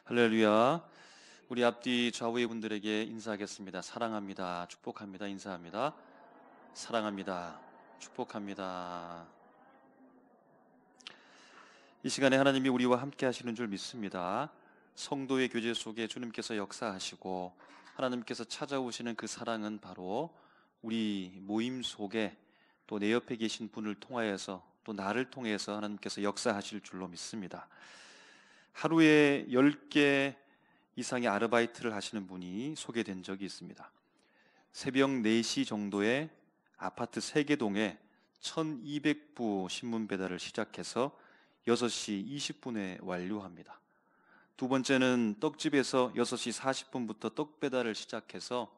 할렐루야. 우리 앞뒤 좌우의 분들에게 인사하겠습니다. 사랑합니다. 축복합니다. 인사합니다. 사랑합니다. 축복합니다. 이 시간에 하나님이 우리와 함께 하시는 줄 믿습니다. 성도의 교제 속에 주님께서 역사하시고 하나님께서 찾아오시는 그 사랑은 바로 우리 모임 속에 또 내 옆에 계신 분을 통하여서 또 나를 통해서 하나님께서 역사하실 줄로 믿습니다. 하루에 10개 이상의 아르바이트를 하시는 분이 소개된 적이 있습니다. 새벽 4시 정도에 아파트 3개 동에 1200부 신문 배달을 시작해서 6시 20분에 완료합니다. 두 번째는 떡집에서 6시 40분부터 떡 배달을 시작해서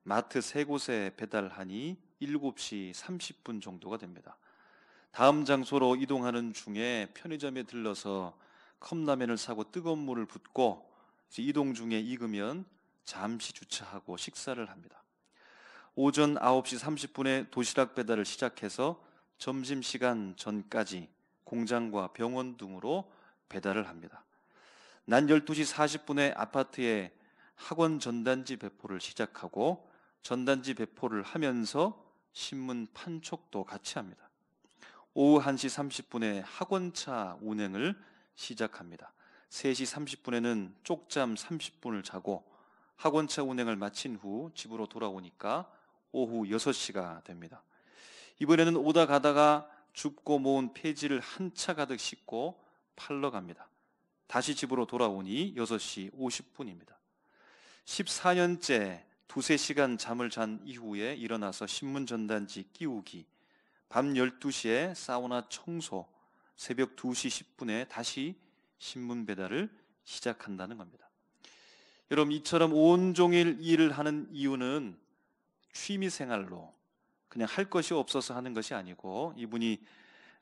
마트 3곳에 배달하니 7시 30분 정도가 됩니다. 다음 장소로 이동하는 중에 편의점에 들러서 컵라면을 사고 뜨거운 물을 붓고 이동 중에 익으면 잠시 주차하고 식사를 합니다. 오전 9시 30분에 도시락 배달을 시작해서 점심시간 전까지 공장과 병원 등으로 배달을 합니다. 낮 12시 40분에 아파트에 학원 전단지 배포를 시작하고 전단지 배포를 하면서 신문 판촉도 같이 합니다. 오후 1시 30분에 학원차 운행을 시작합니다. 3시 30분에는 쪽잠 30분을 자고 학원차 운행을 마친 후 집으로 돌아오니까 오후 6시가 됩니다. 이번에는 오다 가다가 줍고 모은 폐지를 한 차 가득 싣고 팔러 갑니다. 다시 집으로 돌아오니 6시 50분입니다. 14년째 두세 시간 잠을 잔 이후에 일어나서 신문 전단지 끼우기, 밤 12시에 사우나 청소, 새벽 2시 10분에 다시 신문 배달을 시작한다는 겁니다. 여러분, 이처럼 온종일 일을 하는 이유는 취미 생활로 그냥 할 것이 없어서 하는 것이 아니고 이분이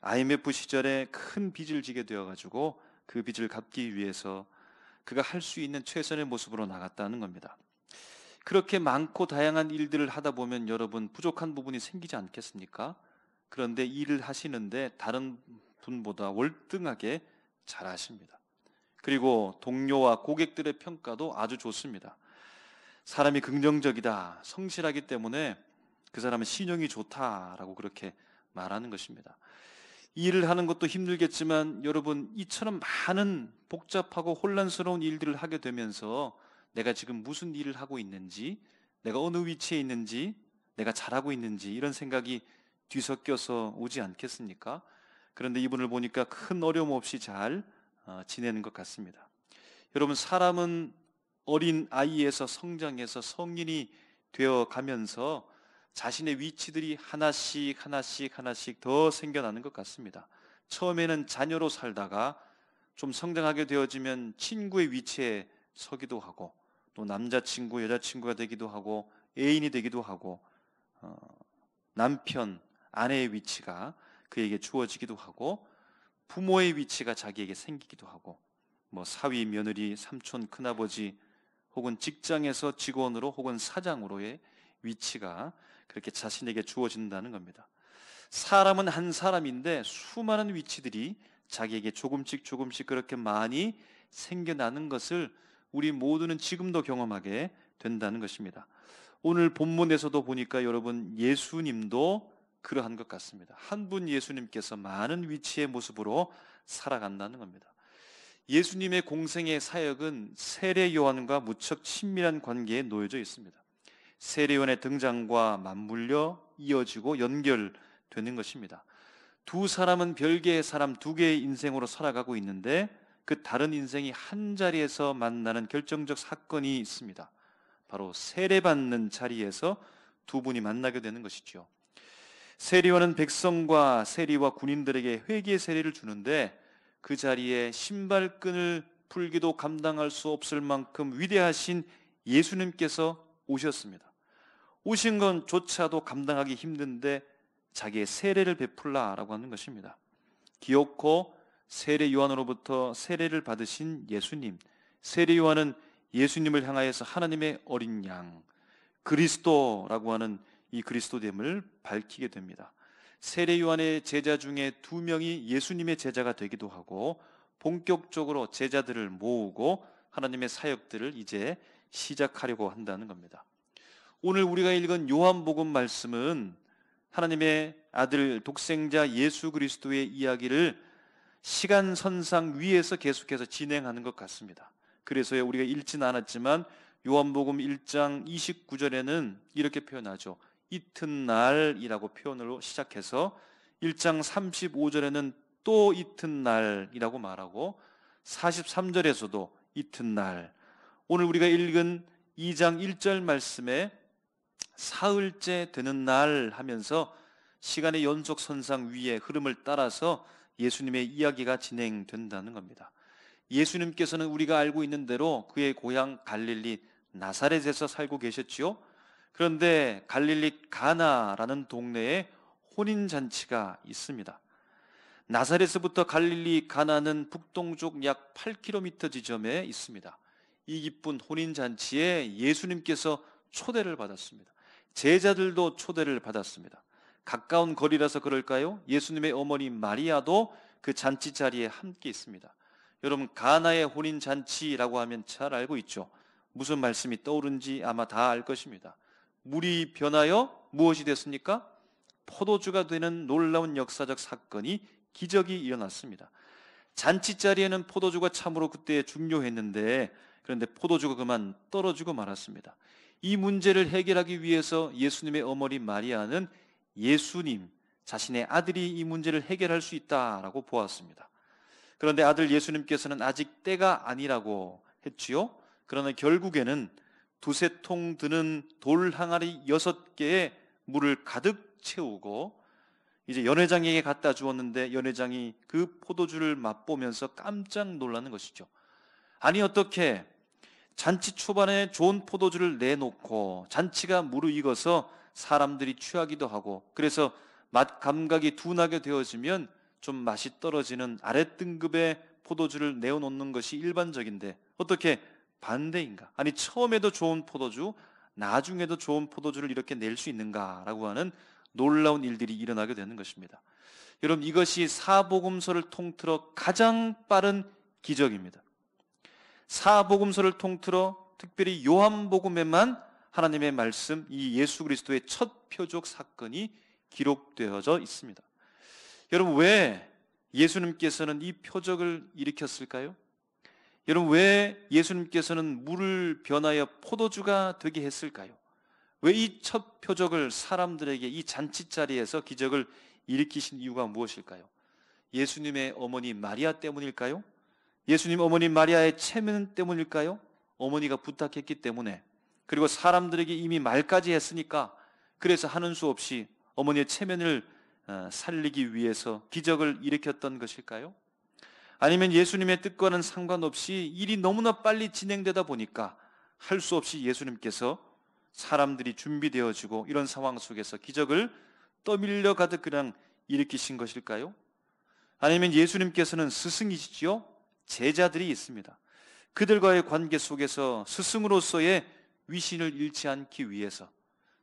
IMF 시절에 큰 빚을 지게 되어가지고 그 빚을 갚기 위해서 그가 할 수 있는 최선의 모습으로 나갔다는 겁니다. 그렇게 많고 다양한 일들을 하다 보면 여러분 부족한 부분이 생기지 않겠습니까? 그런데 일을 하시는데 다른 분보다 월등하게 잘하십니다. 그리고 동료와 고객들의 평가도 아주 좋습니다. 사람이 긍정적이다, 성실하기 때문에 그 사람은 신용이 좋다라고 그렇게 말하는 것입니다. 일을 하는 것도 힘들겠지만 여러분, 이처럼 많은 복잡하고 혼란스러운 일들을 하게 되면서 내가 지금 무슨 일을 하고 있는지, 내가 어느 위치에 있는지, 내가 잘하고 있는지 이런 생각이 뒤섞여서 오지 않겠습니까? 그런데 이분을 보니까 큰 어려움 없이 잘 지내는 것 같습니다. 여러분, 사람은 어린 아이에서 성장해서 성인이 되어 가면서 자신의 위치들이 하나씩 더 생겨나는 것 같습니다. 처음에는 자녀로 살다가 좀 성장하게 되어지면 친구의 위치에 서기도 하고 또 남자친구, 여자친구가 되기도 하고 애인이 되기도 하고 남편, 아내의 위치가 그에게 주어지기도 하고 부모의 위치가 자기에게 생기기도 하고 뭐 사위, 며느리, 삼촌, 큰아버지 혹은 직장에서 직원으로 혹은 사장으로의 위치가 그렇게 자신에게 주어진다는 겁니다. 사람은 한 사람인데 수많은 위치들이 자기에게 조금씩 그렇게 많이 생겨나는 것을 우리 모두는 지금도 경험하게 된다는 것입니다. 오늘 본문에서도 보니까 여러분 예수님도 그러한 것 같습니다. 한 분 예수님께서 많은 위치의 모습으로 살아간다는 겁니다. 예수님의 공생의 사역은 세례 요한과 무척 친밀한 관계에 놓여져 있습니다. 세례 요한의 등장과 맞물려 이어지고 연결되는 것입니다. 두 사람은 별개의 사람, 두 개의 인생으로 살아가고 있는데 그 다른 인생이 한 자리에서 만나는 결정적 사건이 있습니다. 바로 세례받는 자리에서 두 분이 만나게 되는 것이죠. 세리와는 백성과 세리와 군인들에게 회개 세례를 주는데 그 자리에 신발끈을 풀기도 감당할 수 없을 만큼 위대하신 예수님께서 오셨습니다. 오신 건조차도 감당하기 힘든데 자기의 세례를 베풀라라고 하는 것입니다. 기어코 세례 요한으로부터 세례를 받으신 예수님, 세례 요한은 예수님을 향하여서 하나님의 어린 양, 그리스도라고 하는 이 그리스도됨을 밝히게 됩니다. 세례 요한의 제자 중에 2명이 예수님의 제자가 되기도 하고 본격적으로 제자들을 모으고 하나님의 사역들을 이제 시작하려고 한다는 겁니다. 오늘 우리가 읽은 요한복음 말씀은 하나님의 아들 독생자 예수 그리스도의 이야기를 시간선상 위에서 계속해서 진행하는 것 같습니다. 그래서 우리가 읽지는 않았지만 요한복음 1장 29절에는 이렇게 표현하죠. 이튿날이라고 표현으로 시작해서 1장 35절에는 또 이튿날이라고 말하고 43절에서도 이튿날, 오늘 우리가 읽은 2장 1절 말씀에 사흘째 되는 날 하면서 시간의 연속선상 위에 흐름을 따라서 예수님의 이야기가 진행된다는 겁니다. 예수님께서는 우리가 알고 있는 대로 그의 고향 갈릴리 나사렛에서 살고 계셨지요. 그런데 갈릴리 가나라는 동네에 혼인잔치가 있습니다. 나사렛에서부터 갈릴리 가나는 북동쪽 약 8km 지점에 있습니다. 이 기쁜 혼인잔치에 예수님께서 초대를 받았습니다. 제자들도 초대를 받았습니다. 가까운 거리라서 그럴까요? 예수님의 어머니 마리아도 그 잔치 자리에 함께 있습니다. 여러분, 가나의 혼인잔치라고 하면 잘 알고 있죠. 무슨 말씀이 떠오른지 아마 다 알 것입니다. 물이 변하여 무엇이 됐습니까? 포도주가 되는 놀라운 역사적 사건이, 기적이 일어났습니다. 잔치 자리에는 포도주가 참으로 그때 중요했는데, 그런데 포도주가 그만 떨어지고 말았습니다. 이 문제를 해결하기 위해서 예수님의 어머니 마리아는 예수님, 자신의 아들이 이 문제를 해결할 수 있다라고 보았습니다. 그런데 아들 예수님께서는 아직 때가 아니라고 했지요. 그러나 결국에는 두세 통 드는 돌 항아리 6개에 물을 가득 채우고 이제 연회장에게 갖다 주었는데, 연회장이 그 포도주를 맛보면서 깜짝 놀라는 것이죠. 아니, 어떻게 잔치 초반에 좋은 포도주를 내놓고 잔치가 무르익어서 사람들이 취하기도 하고, 그래서 맛 감각이 둔하게 되어지면 좀 맛이 떨어지는 아랫등급의 포도주를 내어놓는 것이 일반적인데 어떻게 반대인가? 아니, 처음에도 좋은 포도주, 나중에도 좋은 포도주를 이렇게 낼 수 있는가라고 하는 놀라운 일들이 일어나게 되는 것입니다. 여러분, 이것이 사복음서를 통틀어 가장 빠른 기적입니다. 사복음서를 통틀어 특별히 요한복음에만 하나님의 말씀, 이 예수 그리스도의 첫 표적 사건이 기록되어져 있습니다. 여러분, 왜 예수님께서는 이 표적을 일으켰을까요? 여러분, 왜 예수님께서는 물을 변하여 포도주가 되게 했을까요? 왜 이 첫 표적을 사람들에게 이 잔치 자리에서 기적을 일으키신 이유가 무엇일까요? 예수님의 어머니 마리아 때문일까요? 예수님 어머니 마리아의 체면 때문일까요? 어머니가 부탁했기 때문에, 그리고 사람들에게 이미 말까지 했으니까, 그래서 하는 수 없이 어머니의 체면을 살리기 위해서 기적을 일으켰던 것일까요? 아니면 예수님의 뜻과는 상관없이 일이 너무나 빨리 진행되다 보니까 할 수 없이 예수님께서 사람들이 준비되어지고 이런 상황 속에서 기적을 떠밀려 가듯 그냥 일으키신 것일까요? 아니면 예수님께서는 스승이시지요? 제자들이 있습니다. 그들과의 관계 속에서 스승으로서의 위신을 잃지 않기 위해서,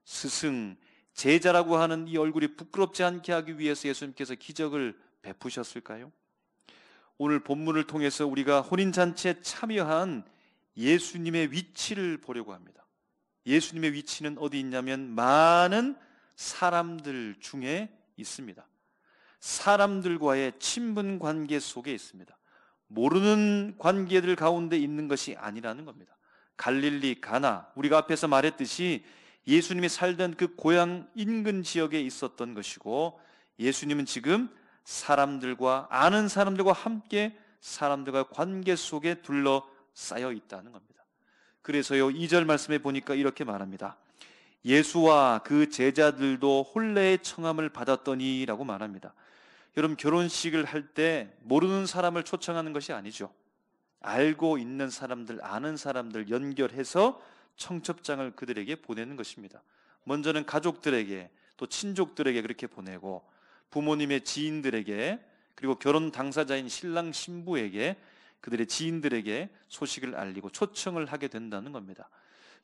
스승, 제자라고 하는 이 얼굴이 부끄럽지 않게 하기 위해서 예수님께서 기적을 베푸셨을까요? 오늘 본문을 통해서 우리가 혼인잔치에 참여한 예수님의 위치를 보려고 합니다. 예수님의 위치는 어디 있냐면 많은 사람들 중에 있습니다. 사람들과의 친분 관계 속에 있습니다. 모르는 관계들 가운데 있는 것이 아니라는 겁니다. 갈릴리 가나, 우리가 앞에서 말했듯이 예수님이 살던 그 고향 인근 지역에 있었던 것이고, 예수님은 지금 사람들과, 아는 사람들과 함께 사람들과 관계 속에 둘러싸여 있다는 겁니다. 그래서요, 2절 말씀에 보니까 이렇게 말합니다. 예수와 그 제자들도 혼례의 청함을 받았더니 라고 말합니다. 여러분, 결혼식을 할 때 모르는 사람을 초청하는 것이 아니죠. 알고 있는 사람들, 아는 사람들 연결해서 청첩장을 그들에게 보내는 것입니다. 먼저는 가족들에게, 또 친족들에게 그렇게 보내고, 부모님의 지인들에게, 그리고 결혼 당사자인 신랑 신부에게, 그들의 지인들에게 소식을 알리고 초청을 하게 된다는 겁니다.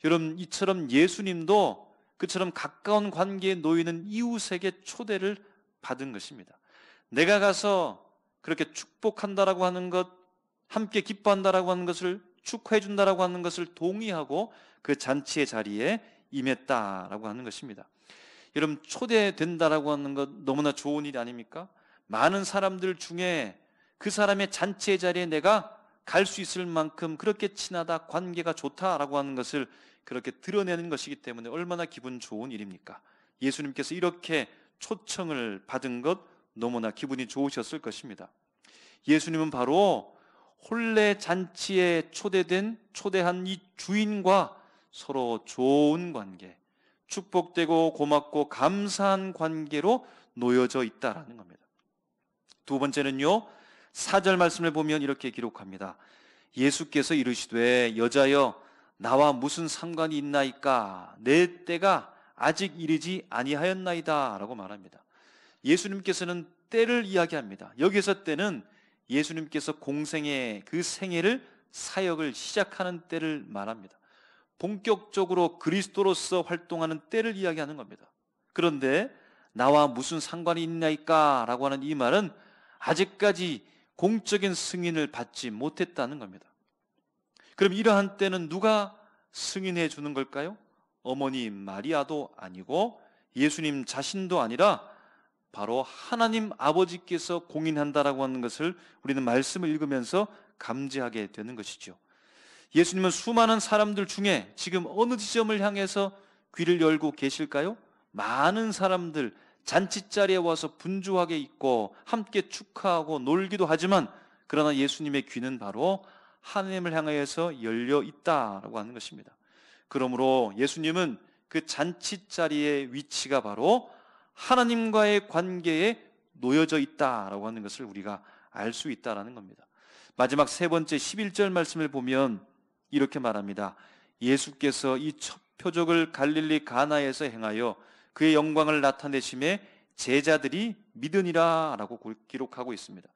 여러분, 이처럼 예수님도 그처럼 가까운 관계에 놓이는 이웃에게 초대를 받은 것입니다. 내가 가서 그렇게 축복한다라고 하는 것, 함께 기뻐한다라고 하는 것을 축하해 준다라고 하는 것을 동의하고 그 잔치의 자리에 임했다라고 하는 것입니다. 여러분, 초대된다라고 하는 것 너무나 좋은 일 아닙니까? 많은 사람들 중에 그 사람의 잔치의 자리에 내가 갈 수 있을 만큼 그렇게 친하다, 관계가 좋다라고 하는 것을 그렇게 드러내는 것이기 때문에 얼마나 기분 좋은 일입니까? 예수님께서 이렇게 초청을 받은 것 너무나 기분이 좋으셨을 것입니다. 예수님은 바로 혼례 잔치에 초대한 이 주인과 서로 좋은 관계, 축복되고 고맙고 감사한 관계로 놓여져 있다라는 겁니다. 두 번째는요, 4절 말씀을 보면 이렇게 기록합니다. 예수께서 이르시되 여자여 나와 무슨 상관이 있나이까? 내 때가 아직 이르지 아니하였나이다 라고 말합니다. 예수님께서는 때를 이야기합니다. 여기서 때는 예수님께서 공생의 그 생애를, 사역을 시작하는 때를 말합니다. 본격적으로 그리스도로서 활동하는 때를 이야기하는 겁니다. 그런데 나와 무슨 상관이 있나이까? 라고 하는 이 말은 아직까지 공적인 승인을 받지 못했다는 겁니다. 그럼 이러한 때는 누가 승인해 주는 걸까요? 어머니 마리아도 아니고 예수님 자신도 아니라 바로 하나님 아버지께서 공인한다라고 하는 것을 우리는 말씀을 읽으면서 감지하게 되는 것이죠. 예수님은 수많은 사람들 중에 지금 어느 지점을 향해서 귀를 열고 계실까요? 많은 사람들 잔치자리에 와서 분주하게 있고 함께 축하하고 놀기도 하지만, 그러나 예수님의 귀는 바로 하나님을 향하여서 열려 있다라고 하는 것입니다. 그러므로 예수님은 그 잔치자리의 위치가 바로 하나님과의 관계에 놓여져 있다라고 하는 것을 우리가 알 수 있다라는 겁니다. 마지막 세 번째 11절 말씀을 보면 이렇게 말합니다. 예수께서 이 첫 표적을 갈릴리 가나에서 행하여 그의 영광을 나타내심에 제자들이 믿으니라 라고 기록하고 있습니다.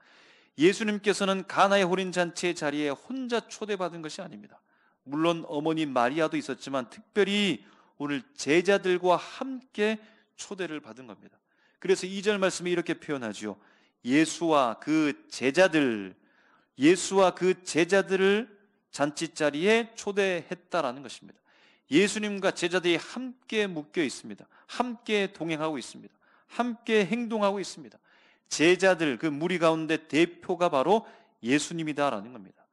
예수님께서는 가나의 혼인잔치의 자리에 혼자 초대받은 것이 아닙니다. 물론 어머니 마리아도 있었지만 특별히 오늘 제자들과 함께 초대를 받은 겁니다. 그래서 2절 말씀에 이렇게 표현하죠. 예수와 그 제자들을 잔치자리에 초대했다라는 것입니다. 예수님과 제자들이 함께 묶여 있습니다. 함께 동행하고 있습니다. 함께 행동하고 있습니다. 제자들, 그 무리 가운데 대표가 바로 예수님이다라는 겁니다.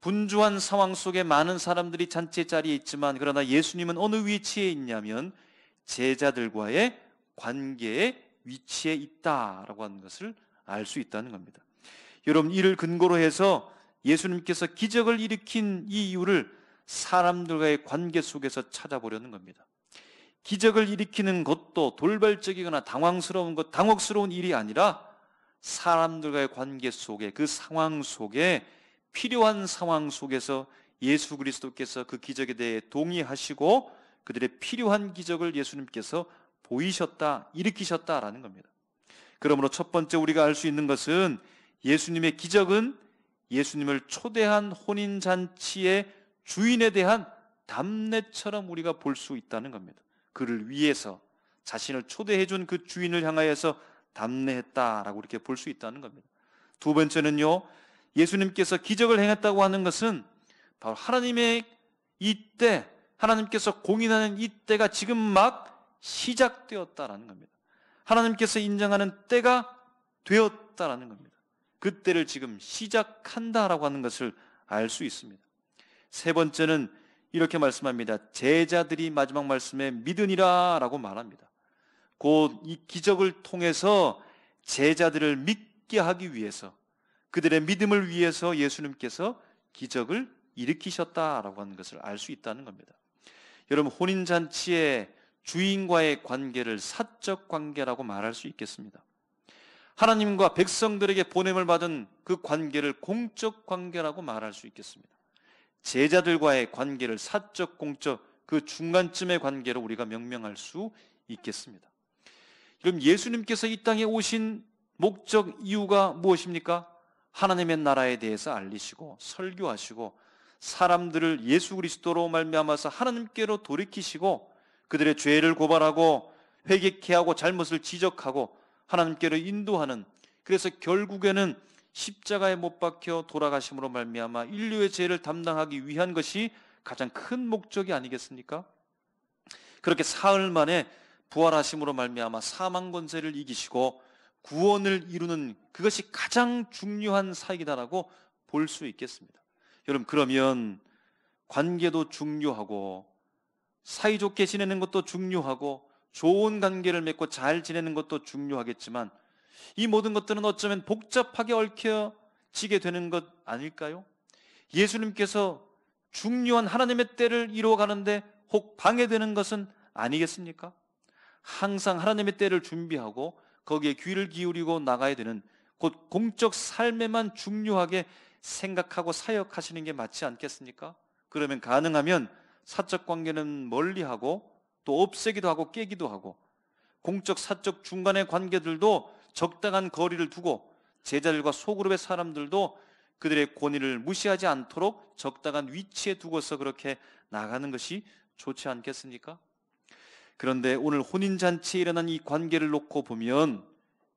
분주한 상황 속에 많은 사람들이 잔치 자리에 있지만, 그러나 예수님은 어느 위치에 있냐면 제자들과의 관계의 위치에 있다라고 하는 것을 알 수 있다는 겁니다. 여러분, 이를 근거로 해서 예수님께서 기적을 일으킨 이 이유를 사람들과의 관계 속에서 찾아보려는 겁니다. 기적을 일으키는 것도 돌발적이거나 당혹스러운 일이 아니라 사람들과의 관계 속에, 그 상황 속에, 필요한 상황 속에서 예수 그리스도께서 그 기적에 대해 동의하시고 그들의 필요한 기적을 예수님께서 보이셨다, 일으키셨다라는 겁니다. 그러므로 첫 번째 우리가 알 수 있는 것은 예수님의 기적은 예수님을 초대한 혼인잔치의 주인에 대한 답례처럼 우리가 볼 수 있다는 겁니다. 그를 위해서 자신을 초대해 준 그 주인을 향하여서 답례했다라고 이렇게 볼 수 있다는 겁니다. 두 번째는요, 예수님께서 기적을 행했다고 하는 것은 바로 하나님의 이때, 하나님께서 공인하는 이 때가 지금 막 시작되었다라는 겁니다. 하나님께서 인정하는 때가 되었다라는 겁니다. 그 때를 지금 시작한다라고 하는 것을 알 수 있습니다. 세 번째는 이렇게 말씀합니다. 제자들이 마지막 말씀에 믿으니라 라고 말합니다. 곧 이 기적을 통해서 제자들을 믿게 하기 위해서, 그들의 믿음을 위해서 예수님께서 기적을 일으키셨다라고 하는 것을 알 수 있다는 겁니다. 여러분, 혼인잔치의 주인과의 관계를 사적 관계라고 말할 수 있겠습니다. 하나님과 백성들에게 보냄을 받은 그 관계를 공적 관계라고 말할 수 있겠습니다. 제자들과의 관계를 사적, 공적, 그 중간쯤의 관계로 우리가 명명할 수 있겠습니다. 그럼 예수님께서 이 땅에 오신 목적, 이유가 무엇입니까? 하나님의 나라에 대해서 알리시고 설교하시고 사람들을 예수 그리스도로 말미암아서 하나님께로 돌이키시고 그들의 죄를 고발하고 회개케 하고 잘못을 지적하고 하나님께로 인도하는, 그래서 결국에는 십자가에 못 박혀 돌아가심으로 말미암아 인류의 죄를 담당하기 위한 것이 가장 큰 목적이 아니겠습니까? 그렇게 사흘 만에 부활하심으로 말미암아 사망 권세를 이기시고 구원을 이루는 그것이 가장 중요한 사역이다라고 볼 수 있겠습니다. 여러분, 그러면 관계도 중요하고 사이좋게 지내는 것도 중요하고 좋은 관계를 맺고 잘 지내는 것도 중요하겠지만 이 모든 것들은 어쩌면 복잡하게 얽혀지게 되는 것 아닐까요? 예수님께서 중요한 하나님의 때를 이루어가는데 혹 방해되는 것은 아니겠습니까? 항상 하나님의 때를 준비하고 거기에 귀를 기울이고 나가야 되는, 곧 공적 삶에만 중요하게 생각하고 사역하시는 게 맞지 않겠습니까? 그러면 가능하면 사적 관계는 멀리하고 또 없애기도 하고 깨기도 하고, 공적 사적 중간의 관계들도 적당한 거리를 두고 제자들과 소그룹의 사람들도 그들의 권위를 무시하지 않도록 적당한 위치에 두고서 그렇게 나가는 것이 좋지 않겠습니까? 그런데 오늘 혼인잔치에 일어난 이 관계를 놓고 보면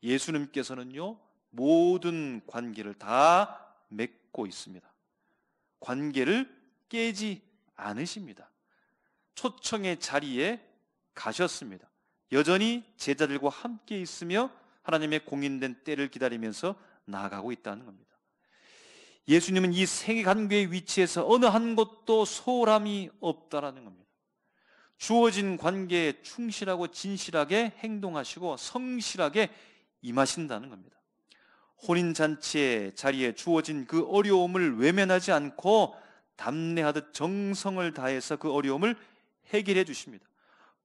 예수님께서는요, 모든 관계를 다 맺고 있습니다. 관계를 깨지 않으십니다. 초청의 자리에 가셨습니다. 여전히 제자들과 함께 있으며 하나님의 공인된 때를 기다리면서 나아가고 있다는 겁니다. 예수님은 이 세 관계의 위치에서 어느 한 곳도 소홀함이 없다라는 겁니다. 주어진 관계에 충실하고 진실하게 행동하시고 성실하게 임하신다는 겁니다. 혼인잔치의 자리에 주어진 그 어려움을 외면하지 않고 담내하듯 정성을 다해서 그 어려움을 해결해 주십니다.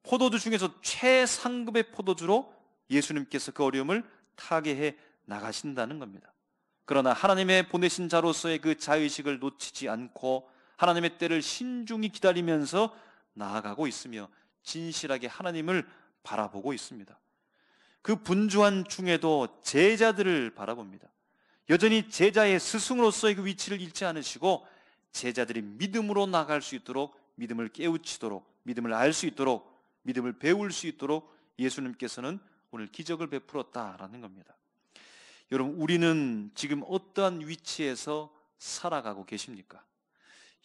포도주 중에서 최상급의 포도주로 예수님께서 그 어려움을 타개해 나가신다는 겁니다. 그러나 하나님의 보내신 자로서의 그 자의식을 놓치지 않고 하나님의 때를 신중히 기다리면서 나아가고 있으며 진실하게 하나님을 바라보고 있습니다. 그 분주한 중에도 제자들을 바라봅니다. 여전히 제자의 스승으로서의 그 위치를 잃지 않으시고 제자들이 믿음으로 나갈 수 있도록, 믿음을 깨우치도록, 믿음을 알 수 있도록, 믿음을 배울 수 있도록 예수님께서는 오늘 기적을 베풀었다라는 겁니다. 여러분, 우리는 지금 어떠한 위치에서 살아가고 계십니까?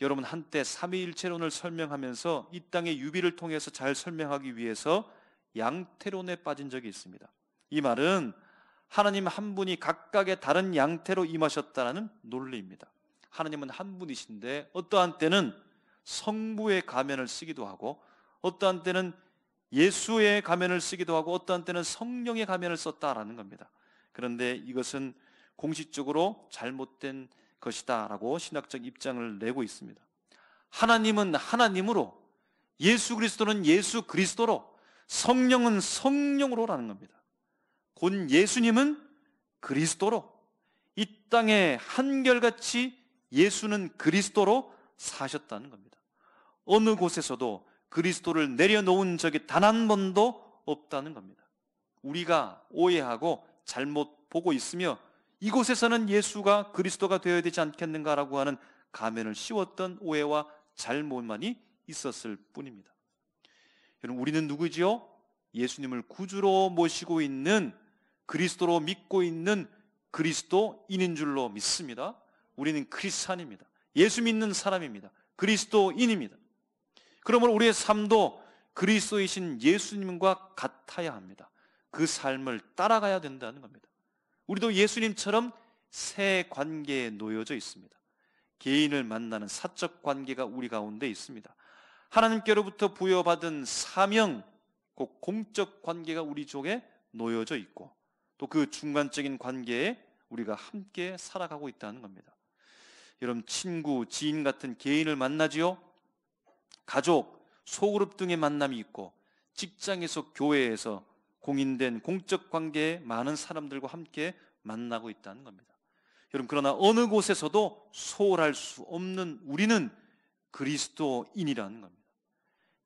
여러분, 한때 삼위일체론을 설명하면서 이 땅의 유비를 통해서 잘 설명하기 위해서 양태론에 빠진 적이 있습니다. 이 말은 하나님 한 분이 각각의 다른 양태로 임하셨다는 논리입니다. 하나님은 한 분이신데 어떠한 때는 성부의 가면을 쓰기도 하고 어떠한 때는 예수의 가면을 쓰기도 하고 어떠한 때는 성령의 가면을 썼다라는 겁니다. 그런데 이것은 공식적으로 잘못된 것이다라고 신학적 입장을 내고 있습니다. 하나님은 하나님으로, 예수 그리스도는 예수 그리스도로, 성령은 성령으로라는 겁니다. 곧 예수님은 그리스도로, 이 땅에 한결같이 예수는 그리스도로 사셨다는 겁니다. 어느 곳에서도 그리스도를 내려놓은 적이 단 한 번도 없다는 겁니다. 우리가 오해하고 잘못 보고 있으며 이곳에서는 예수가 그리스도가 되어야 되지 않겠는가라고 하는 가면을 씌웠던 오해와 잘못만이 있었을 뿐입니다. 여러분, 우리는 누구지요? 예수님을 구주로 모시고 있는, 그리스도로 믿고 있는 그리스도인인 줄로 믿습니다. 우리는 크리스찬입니다. 예수 믿는 사람입니다. 그리스도인입니다. 그러므로 우리의 삶도 그리스도이신 예수님과 같아야 합니다. 그 삶을 따라가야 된다는 겁니다. 우리도 예수님처럼 새 관계에 놓여져 있습니다. 개인을 만나는 사적 관계가 우리 가운데 있습니다. 하나님께로부터 부여받은 사명, 곧 공적 관계가 우리 쪽에 놓여져 있고 또 그 중간적인 관계에 우리가 함께 살아가고 있다는 겁니다. 여러분, 친구, 지인 같은 개인을 만나지요? 가족, 소그룹 등의 만남이 있고 직장에서, 교회에서 공인된 공적 관계에 많은 사람들과 함께 만나고 있다는 겁니다. 여러분, 그러나 어느 곳에서도 소홀할 수 없는 우리는 그리스도인이라는 겁니다.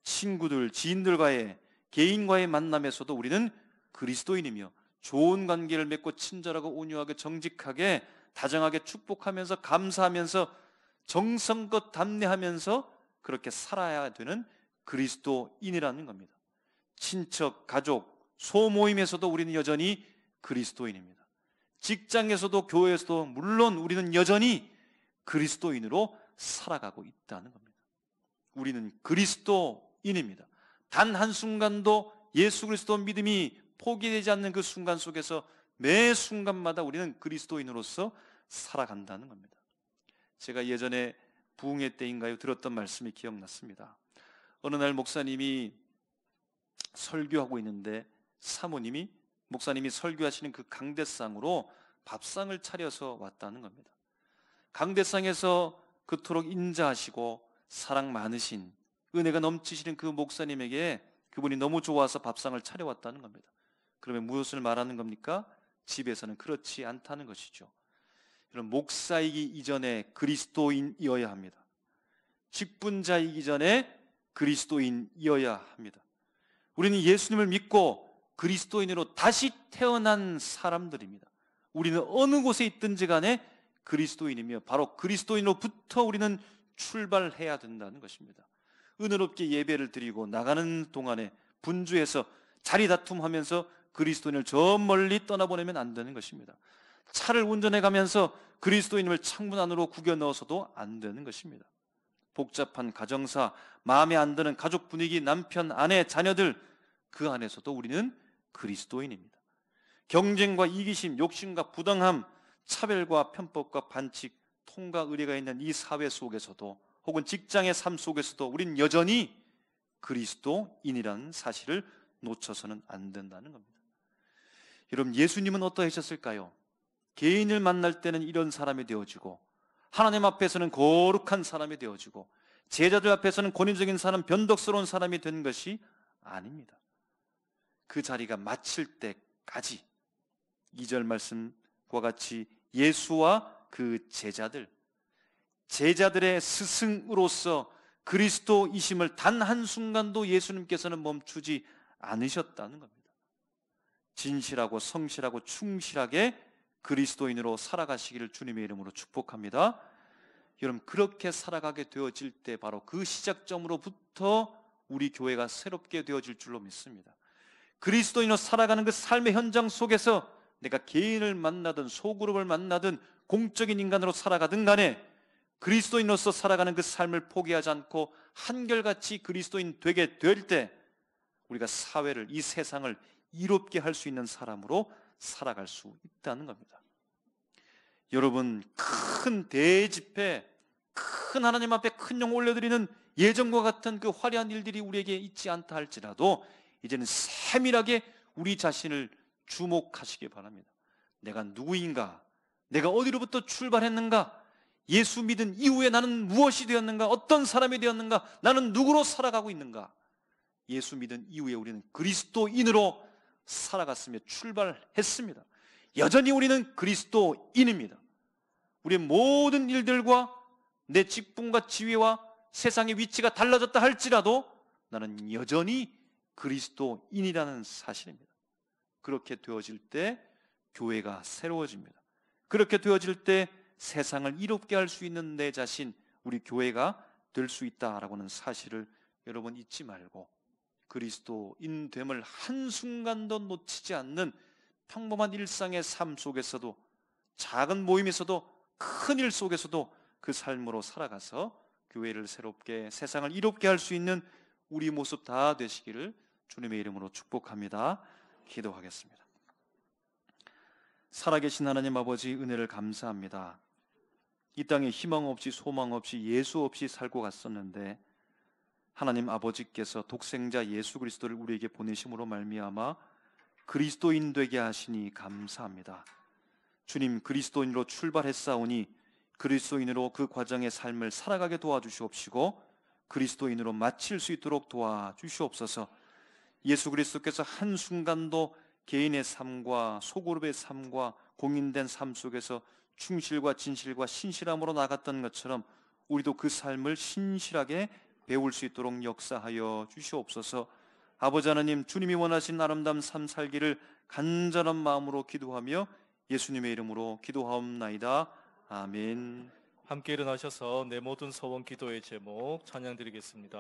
친구들, 지인들과의, 개인과의 만남에서도 우리는 그리스도인이며 좋은 관계를 맺고 친절하고 온유하게 정직하게 다정하게 축복하면서 감사하면서 정성껏 담내하면서 그렇게 살아야 되는 그리스도인이라는 겁니다. 친척, 가족, 소모임에서도 우리는 여전히 그리스도인입니다. 직장에서도 교회에서도 물론 우리는 여전히 그리스도인으로 살아가고 있다는 겁니다. 우리는 그리스도인입니다. 단 한순간도 예수 그리스도 믿음이 포기되지 않는 그 순간 속에서 매 순간마다 우리는 그리스도인으로서 살아간다는 겁니다. 제가 예전에 부흥회 때인가요? 들었던 말씀이 기억났습니다. 어느 날 목사님이 설교하고 있는데 사모님이 목사님이 설교하시는 그 강대상으로 밥상을 차려서 왔다는 겁니다. 강대상에서 그토록 인자하시고 사랑 많으신 은혜가 넘치시는 그 목사님에게 그분이 너무 좋아서 밥상을 차려왔다는 겁니다. 그러면 무엇을 말하는 겁니까? 집에서는 그렇지 않다는 것이죠. 여러분, 목사이기 이전에 그리스도인이어야 합니다. 직분자이기 전에 그리스도인이어야 합니다. 우리는 예수님을 믿고 그리스도인으로 다시 태어난 사람들입니다. 우리는 어느 곳에 있든지 간에 그리스도인이며 바로 그리스도인으로부터 우리는 출발해야 된다는 것입니다. 은혜롭게 예배를 드리고 나가는 동안에 분주해서 자리 다툼하면서 그리스도인을 저 멀리 떠나보내면 안 되는 것입니다. 차를 운전해 가면서 그리스도인을 창문 안으로 구겨 넣어서도 안 되는 것입니다. 복잡한 가정사, 마음에 안 드는 가족 분위기, 남편, 아내, 자녀들, 그 안에서도 우리는 그리스도인입니다. 경쟁과 이기심, 욕심과 부당함, 차별과 편법과 반칙, 통과 의례가 있는 이 사회 속에서도 혹은 직장의 삶 속에서도 우리는 여전히 그리스도인이라는 사실을 놓쳐서는 안 된다는 겁니다. 여러분, 예수님은 어떠하셨을까요? 개인을 만날 때는 이런 사람이 되어지고 하나님 앞에서는 거룩한 사람이 되어지고 제자들 앞에서는 권위적인 사람, 변덕스러운 사람이 된 것이 아닙니다. 그 자리가 마칠 때까지 2절 말씀과 같이 예수와 그 제자들의 스승으로서 그리스도이심을 단 한순간도 예수님께서는 멈추지 않으셨다는 겁니다. 진실하고 성실하고 충실하게 그리스도인으로 살아가시기를 주님의 이름으로 축복합니다. 여러분, 그렇게 살아가게 되어질 때 바로 그 시작점으로부터 우리 교회가 새롭게 되어질 줄로 믿습니다. 그리스도인으로 살아가는 그 삶의 현장 속에서 내가 개인을 만나든 소그룹을 만나든 공적인 인간으로 살아가든 간에 그리스도인으로서 살아가는 그 삶을 포기하지 않고 한결같이 그리스도인 되게 될 때 우리가 사회를, 이 세상을 이롭게 할 수 있는 사람으로 살아갈 수 있다는 겁니다. 여러분, 큰 대집회, 큰 하나님 앞에 큰 영 올려드리는 예전과 같은 그 화려한 일들이 우리에게 있지 않다 할지라도 이제는 세밀하게 우리 자신을 주목하시기 바랍니다. 내가 누구인가? 내가 어디로부터 출발했는가? 예수 믿은 이후에 나는 무엇이 되었는가? 어떤 사람이 되었는가? 나는 누구로 살아가고 있는가? 예수 믿은 이후에 우리는 그리스도인으로 살아갔으며 출발했습니다. 여전히 우리는 그리스도인입니다. 우리의 모든 일들과 내 직분과 지위와 세상의 위치가 달라졌다 할지라도 나는 여전히 그리스도인이라는 사실입니다. 그렇게 되어질 때 교회가 새로워집니다. 그렇게 되어질 때 세상을 이롭게 할 수 있는 내 자신, 우리 교회가 될 수 있다라고는 사실을 여러분 잊지 말고 그리스도인됨을 한순간도 놓치지 않는 평범한 일상의 삶 속에서도, 작은 모임에서도, 큰 일 속에서도 그 삶으로 살아가서 교회를 새롭게, 세상을 이롭게 할 수 있는 우리 모습 다 되시기를 주님의 이름으로 축복합니다. 기도하겠습니다. 살아계신 하나님 아버지, 은혜를 감사합니다. 이 땅에 희망 없이 소망 없이 예수 없이 살고 갔었는데 하나님 아버지께서 독생자 예수 그리스도를 우리에게 보내심으로 말미암아 그리스도인 되게 하시니 감사합니다. 주님, 그리스도인으로 출발했사오니 그리스도인으로 그 과정의 삶을 살아가게 도와주시옵시고 그리스도인으로 마칠 수 있도록 도와주시옵소서. 예수 그리스도께서 한순간도 개인의 삶과 소그룹의 삶과 공인된 삶 속에서 충실과 진실과 신실함으로 나갔던 것처럼 우리도 그 삶을 신실하게 배울 수 있도록 역사하여 주시옵소서. 아버지 하나님, 주님이 원하신 아름다운 삶 살기를 간절한 마음으로 기도하며 예수님의 이름으로 기도하옵나이다. 아멘. 함께 일어나셔서 내 모든 소원 기도의 제목 찬양 드리겠습니다.